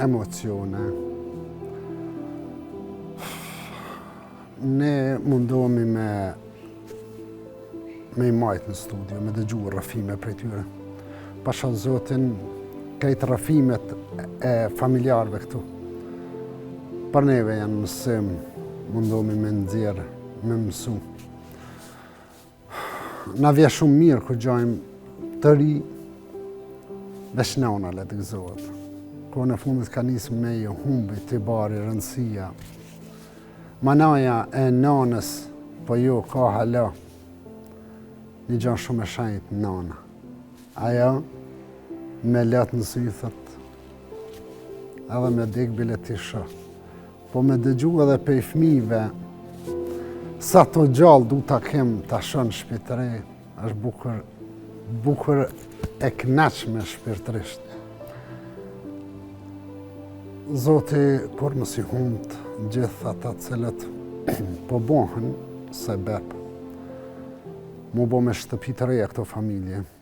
emocione. Ne mundohemi me i majtë në studio, me dëgju rrëfime prej tyre. Pasha Zotin, krejt rrëfimet e familjarëve këtu. Për neve janë mësim, mundohemi me nxjerrë, me mësu. Na vje shumë mirë kur gjojmë të ri, veç nona le të gëzohet. Kur në fundit ka nisë me i humbi, të bari, rëndësia. Manaja e nanës, po jo, ka hala. Një gjanë shumë e shenjtë nana. Ajo, me letë në sythët, edhe me dik bile t'i shë. Po me dëgju edhe pe i fmive, sa të gjallë du t'a kem t'a shënë shpitëre, është bukur e knaqme shpirtërisht. Zoti, kur mos i humbt gjithë ata cilët po bohen sebeb, mu bo me shtëpi të reja këto familje,